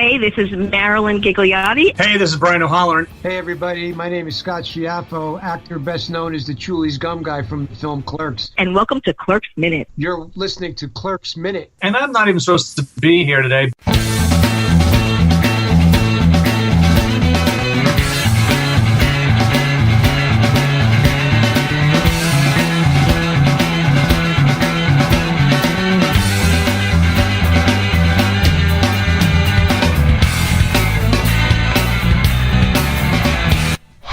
Hey, this is Marilyn Gigliotti. Hey, this is Brian O'Halloran. Hey, everybody. My name is Scott Schiaffo, actor best known as the Chulies Gum Guy from the film Clerks. And welcome to Clerks Minute. You're listening to Clerks Minute. And I'm not even supposed to be here today.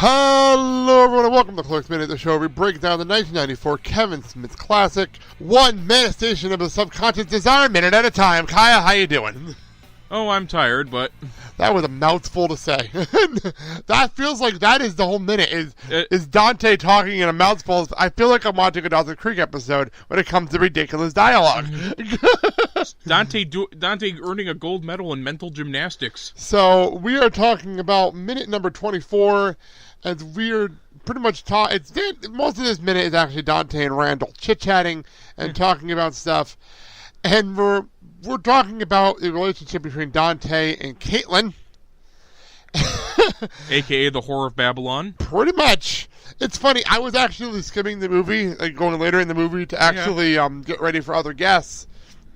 Hello everyone and welcome to Clerks Minute, the show where we break down the 1994 Kevin Smith classic, one manifestation of a subconscious desire minute at a time. Kaya, how you doing? Oh, I'm tired, but... That was a mouthful to say. That feels like that is the whole minute, is Dante talking in a mouthful. I feel like I'm watching a Dawson's Creek episode when it comes to ridiculous dialogue. Dante earning a gold medal in mental gymnastics. So, we are talking about minute number 24, as we're pretty much most of this minute is actually Dante and Randal chit-chatting and talking about stuff. And we're talking about the relationship between Dante and Catlin. A.K.A. the Whore of Babylon. Pretty much. It's funny, I was actually skimming the movie, like going later in the movie to actually get ready for other guests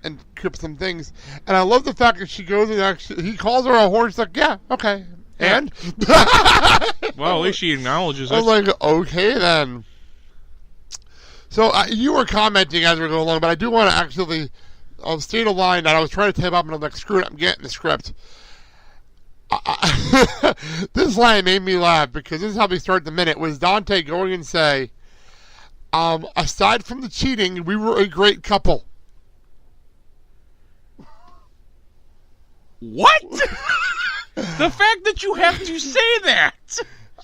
and clip some things. And I love the fact that she goes and actually, he calls her a whore, she's like, yeah, okay. And? Well, at least she acknowledges it. I was like, okay then. So you were commenting as we go along, but I do want to actually state a line that I was trying to type up and I'm like, screw it, I'm getting the script. This line made me laugh because this is how we start the minute, was Dante going and say, aside from the cheating, we were a great couple. What? The fact that you have to say that!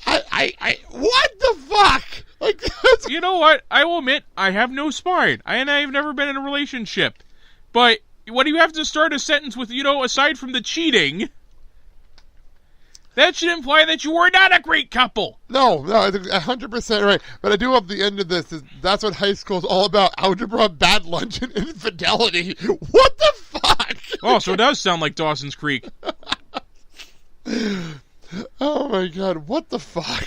What the fuck? Like, you know what? I will admit, I have no spine, and I've never been in a relationship. But when you have to start a sentence with, aside from the cheating, that should imply that you were not a great couple. No, I think 100% right. But I do love the end of this. That's what high school is all about: algebra, bad lunch, and infidelity. What the fuck? Oh, so it does sound like Dawson's Creek. Oh my god, what the fuck?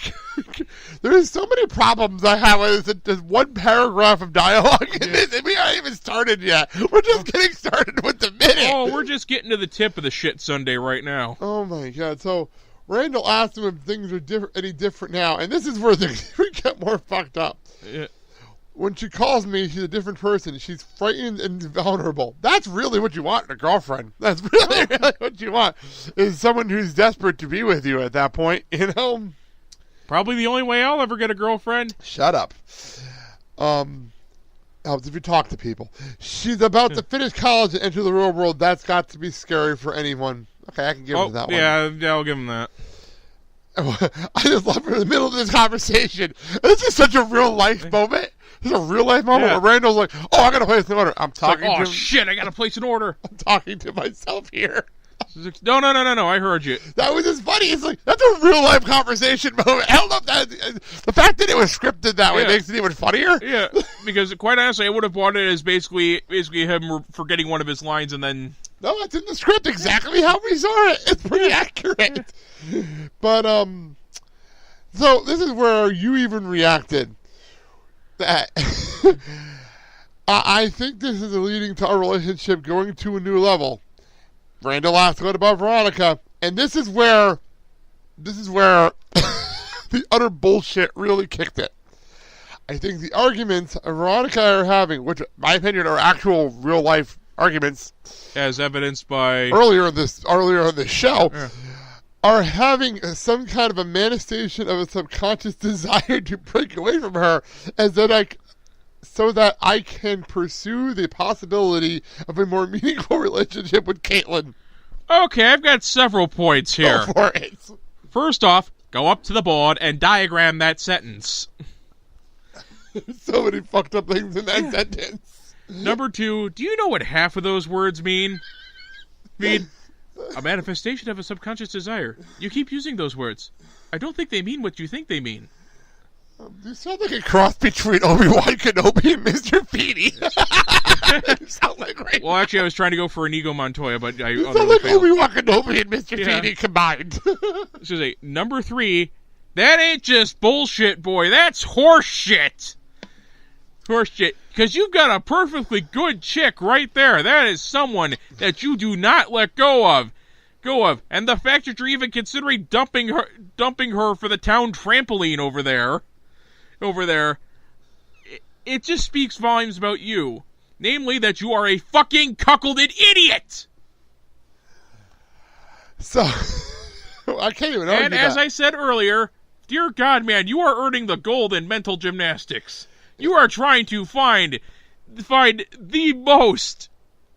There's so many problems I have with this one paragraph of dialogue in this, and we haven't even started yet. We're just getting started with the minute. Oh, we're just getting to the tip of the shit Sunday right now. Oh my god, so Randal asked him if things are any different now, and this is where things get more fucked up. Yeah. When she calls me, she's a different person. She's frightened and vulnerable. That's really what you want in a girlfriend. That's really what you want, is someone who's desperate to be with you at that point, Probably the only way I'll ever get a girlfriend. Shut up. Helps if you talk to people. She's about to finish college and enter the real world. That's got to be scary for anyone. Okay, I can give him that one. Yeah, I'll give him that. I just love her in the middle of this conversation. This is such a real life moment. This is a real life moment where Randal's like, oh, I gotta place an order. I'm talking to him. Shit, I gotta place an order. I'm talking to myself here. No, I heard you. That was just funny. It's like, that's a real life conversation moment. I don't know if that, the fact that it was scripted that way makes it even funnier. Yeah, because quite honestly, I would have bought it as basically him forgetting one of his lines and then... No, it's in the script exactly how we saw it. It's pretty accurate. But, so this is where you even reacted. That I think this is leading to our relationship going to a new level. Randal asked what about Veronica, and this is where the utter bullshit really kicked it. I think the arguments Veronica are having, which in my opinion are actual real life arguments, as evidenced by earlier in this show, are having some kind of a manifestation of a subconscious desire to break away from her, so that I can pursue the possibility of a more meaningful relationship with Catlin. Okay, I've got several points here. Go for it. First off, go up to the board and diagram that sentence. So many fucked up things in that sentence. Number two, do you know what half of those words mean? A manifestation of a subconscious desire. You keep using those words. I don't think they mean what you think they mean. You sound like a cross between Obi-Wan Kenobi and Mr. Feeny. You sound like Randal. Well, actually, I was trying to go for Inigo Montoya, but I You sound utterly like failed. Obi-Wan Kenobi and Mr. Feeney combined. So say, number 3, that ain't just bullshit, boy. That's horse shit. Horse shit. Because you've got a perfectly good chick right there. That is someone that you do not let go of. And the fact that you're even considering dumping her for the town trampoline over there, it just speaks volumes about you. Namely, that you are a fucking cuckolded idiot. So, I can't even argue And as I said earlier, dear God, man, you are earning the gold in mental gymnastics. You are trying to find the most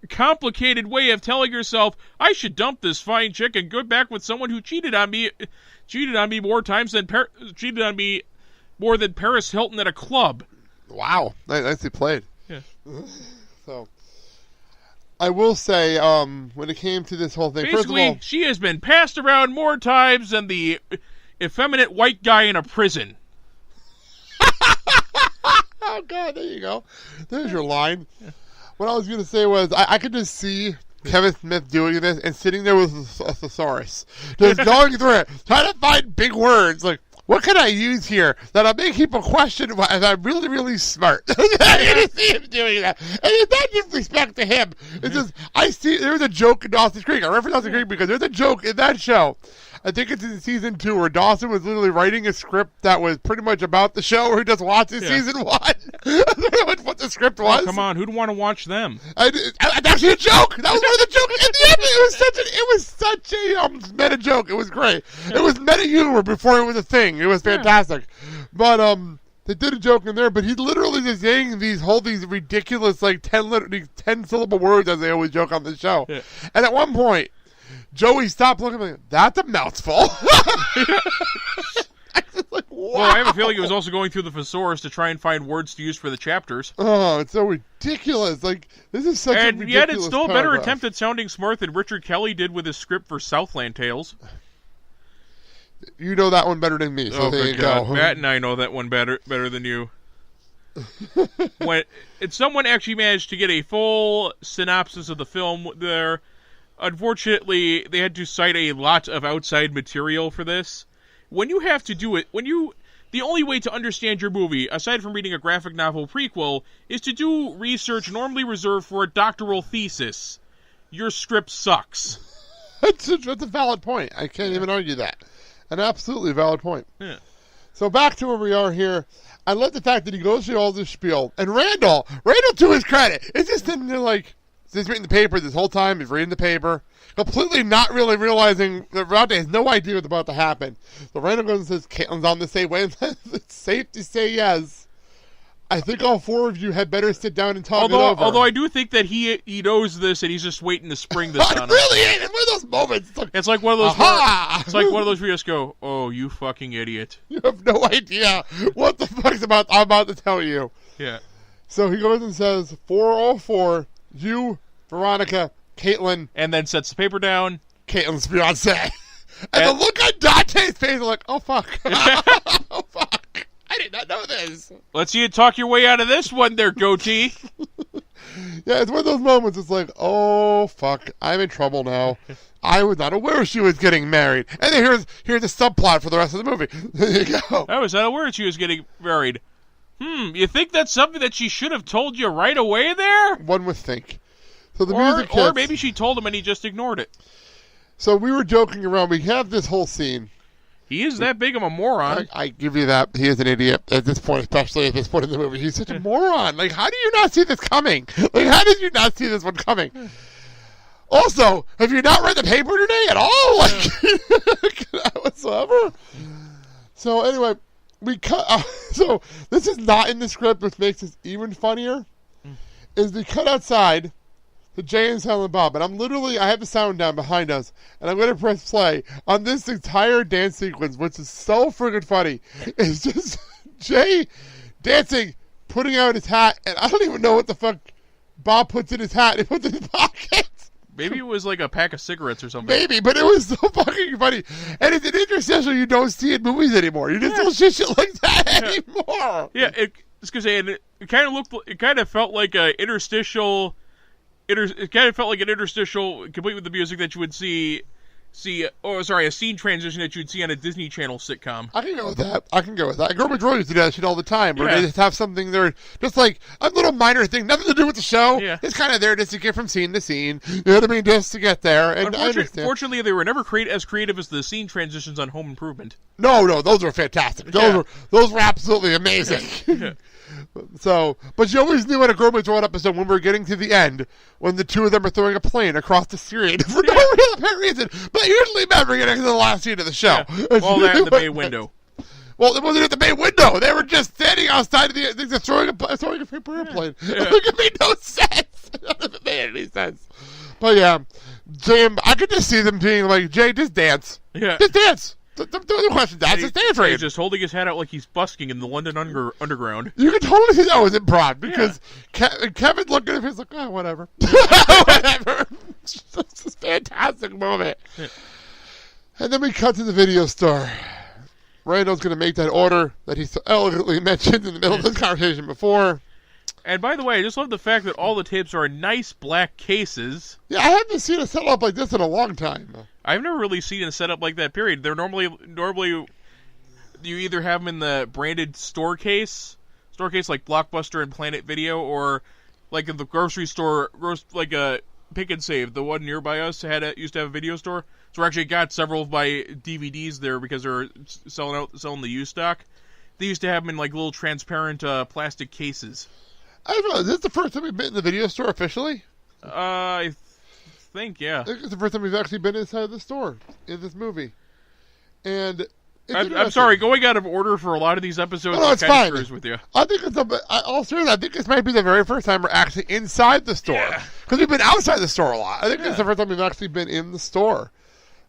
complicated way of telling yourself, I should dump this fine chick and go back with someone who cheated on me more than Paris Hilton at a club. Wow, nicely played. Yeah. So, I will say, when it came to this whole thing, Basically, first of all, she has been passed around more times than the effeminate white guy in a prison. oh God, there you go. There's your line. Yeah. What I was going to say was, I could just see Kevin Smith doing this and sitting there with a thesaurus, just going through it, trying to find big words, like, what can I use here that'll make people question if I'm really, really smart? I see him doing that. And it's not disrespect to him. It's just, I see, there's a joke in Dawson's Creek. I reference Dawson's Creek because there's a joke in that show. I think it's in season 2 where Dawson was literally writing a script that was pretty much about the show where he just watches season 1. I don't know what the script was. Oh, come on, who'd want to watch them? It's actually a joke. That was one of the jokes. At the end, it was such a meta joke. It was great. It was meta humor before it was a thing. It was fantastic. But they did a joke in there, but he literally just saying these ridiculous 10 syllable words as they always joke on the show. Yeah. And at one point, Joey stopped looking like, that's a mouthful. Like, wow. Well, I have a feeling he was also going through the thesaurus to try and find words to use for the chapters. Oh, it's so ridiculous. Like, this is such a ridiculous And yet it's still a better paragraph. attempt at sounding smart than Richard Kelly did with his script for Southland Tales. You know that one better than me, so there you go. Matt and I know that one better than you. When someone actually managed to get a full synopsis of the film there, unfortunately, they had to cite a lot of outside material for this. When you have to do it, the only way to understand your movie, aside from reading a graphic novel prequel, is to do research normally reserved for a doctoral thesis. Your script sucks. That's a valid point. I can't even argue that. An absolutely valid point. Yeah. So back to where we are here. I love the fact that he goes through all this spiel. And Randal, to his credit, is just sitting there like, he's reading the paper this whole time. He's reading the paper, completely not really realizing that Dante has no idea what's about to happen. So Randal goes and says, Caitlin's on the same way. It's safe to say yes. I think all 4 of you had better sit down and talk it over. Although I do think that he knows this and he's just waiting to spring this on us. It really is. It's one of those moments. It's like one of those. It's like one of those where you just go, "Oh, you fucking idiot!" You have no idea what the fuck's I'm about to tell you. Yeah. So he goes and says, "For all 4, you, Veronica, Catlin," and then sets the paper down. Caitlin's fiance. And the look on Dante's face, like, "Oh fuck, oh fuck." I did not know this. Let's see you talk your way out of this one there, goatee. Yeah, it's one of those moments. It's like, oh, fuck, I'm in trouble now. I was not aware she was getting married. And then here's the subplot for the rest of the movie. There you go. I was not aware she was getting married. You think that's something that she should have told you right away there? One would think. So the music hits. Or maybe she told him and he just ignored it. So we were joking around. We have this whole scene. He is that big of a moron. I give you that. He is an idiot at this point, especially at this point in the movie. He's such a moron. Like, how do you not see this coming? Like, how did you not see this one coming? Also, have you not read the paper today at all? Like, whatsoever? So, anyway, we cut. So, this is not in the script, which makes this even funnier. Is we cut outside to Jay and Silent Bob, and I have the sound down behind us, and I'm going to press play on this entire dance sequence, which is so friggin' funny. It's just Jay dancing, putting out his hat, and I don't even know what the fuck Bob puts in his hat. He puts in his pocket. Maybe it was like a pack of cigarettes or something. Maybe, but it was so fucking funny. And it's an interstitial you don't see in movies anymore. You just don't see shit like that anymore. Yeah, just gonna say, it kind of felt like an interstitial. It kind of felt like an interstitial, complete with the music that you would see. A scene transition that you'd see on a Disney Channel sitcom. I can go with that. Garbage Roll used to do that shit all the time, where they just have something there, just like a little minor thing, nothing to do with the show. Yeah. It's kind of there just to get from scene to scene. You know what I mean? Just to get there. And Fortunately, they were never as creative as the scene transitions on Home Improvement. No, those were fantastic. Those were absolutely amazing. Yeah. So, but you always knew at a Garbage Roll episode when we were getting to the end, when the two of them are throwing a plane across the screen for no real apparent reason, but usually never getting to the last scene of the show. Yeah. All that in the bay window. Well, it wasn't at the bay window. They were just standing outside of the throwing a paper airplane. Yeah. It made no sense. None of it made any sense. But yeah, Jim, I could just see them being like, Jay, just dance. Yeah. Just dance. The question, that's his dance for He's just holding his hat out like he's busking in the London Underground. You can totally see that was improv because Kevin looked at him, he's like, oh, whatever. Whatever. It's this fantastic moment. Yeah. And then we cut to the video store. Randall's going to make that order that he so elegantly mentioned in the middle of this conversation before. And by the way, I just love the fact that all the tapes are in nice black cases. Yeah, I haven't seen a setup like this in a long time. I've never really seen a setup like that, period. They're normally you either have them in the branded store case like Blockbuster and Planet Video, or like in the grocery store, like a Pick and Save, the one nearby us used to have a video store. So we actually got several of my DVDs there because they're selling the used stock. They used to have them in like little transparent plastic cases. I don't know. Is this the first time we've been in the video store officially? I think, yeah. I think it's the first time we've actually been inside the store in this movie. And I'm sorry, going out of order for a lot of these episodes it's fine. Screws with you. I think I think this might be the very first time we're actually inside the store. Because we've been outside the store a lot. I think it's the first time we've actually been in the store.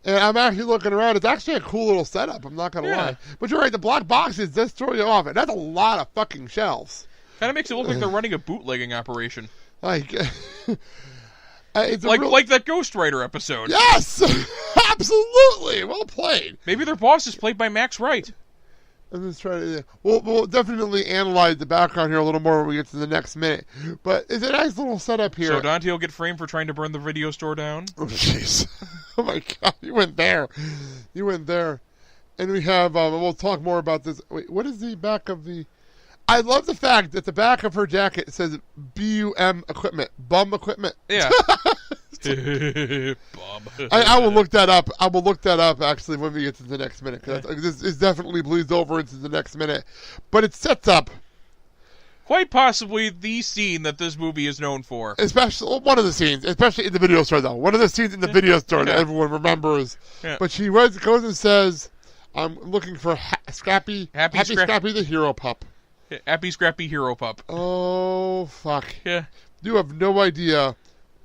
And I'm actually looking around. It's actually a cool little setup, I'm not going to lie. But you're right, the black boxes does throw you off. And that's a lot of fucking shelves. Kind of makes it look like they're running a bootlegging operation. Like that Ghost Rider episode. Yes! Absolutely! Well played. Maybe their boss is played by Max Wright. I'm just trying to... We'll definitely analyze the background here a little more when we get to the next minute. But it's a nice little setup here. So Dante will get framed for trying to burn the video store down? Oh, jeez. Oh, my God. You went there. And we have... we'll talk more about this. Wait, what is the back of the... I love the fact that the back of her jacket says BUM equipment. Bum equipment. Yeah. Bum. I will look that up. Actually when we get to the next minute. Because this definitely bleeds over into the next minute. But it sets up. Quite possibly the scene that this movie is known for. Especially one of the scenes. Especially in the video store, though. One of the scenes in the video store that everyone remembers. Yeah. But she goes and says, I'm looking for Scrappy the hero pup. Happy Scrappy Hero Pup. Oh, fuck. Yeah. You have no idea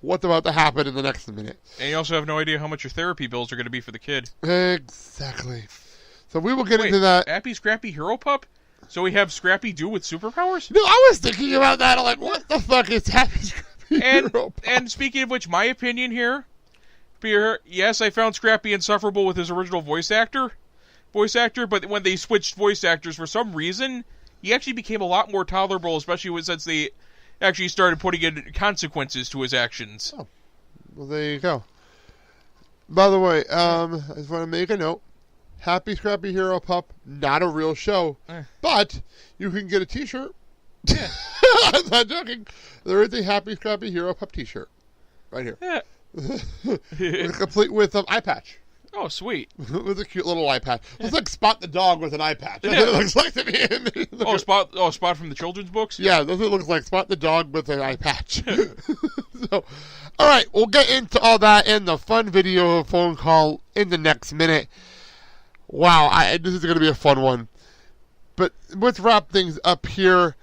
what's about to happen in the next minute. And you also have no idea how much your therapy bills are going to be for the kid. Exactly. So we will get into that. Happy Scrappy Hero Pup? So we have Scrappy Doo with superpowers? No, I was thinking about that. I'm like, what the fuck is Happy Scrappy Hero Pup? And speaking of which, my opinion here, yes, I found Scrappy insufferable with his original voice actor, but when they switched voice actors for some reason... He actually became a lot more tolerable, especially since they actually started putting in consequences to his actions. Oh, well, there you go. By the way, I just want to make a note. Happy Scrappy Hero Pup, not a real show, but you can get a T-shirt. Yeah. I'm not joking. There is a Happy Scrappy Hero Pup T-shirt right here. Yeah. Complete with eye patch. Oh, sweet. With a cute little eye patch. Looks like Spot the dog with an eye patch. That's what it looks like to me. Spot from the children's books? Yeah, that's what it looks like. Spot the dog with an eye patch. So, all right, we'll get into all that in the fun video phone call in the next minute. Wow, this is going to be a fun one. But let's wrap things up here.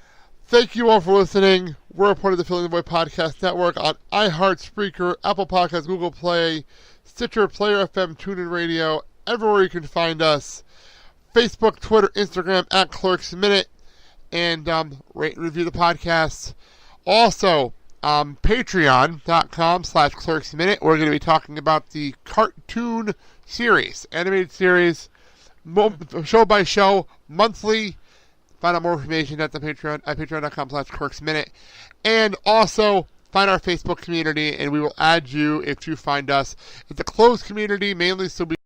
Thank you all for listening. We're a part of the Filling the Void Podcast Network on iHeart, Spreaker, Apple Podcasts, Google Play, Stitcher, Player FM, TuneIn Radio, everywhere you can find us. Facebook, Twitter, Instagram, at Clerks Minute, and rate and review the podcast. Also, Patreon.com/Clerks Minute. We're going to be talking about the cartoon series, animated series, show by show, monthly Find out more information at the Patreon at patreon.com/clerksminute. And also find our Facebook community, and we will add you if you find us. It's a closed community, mainly so we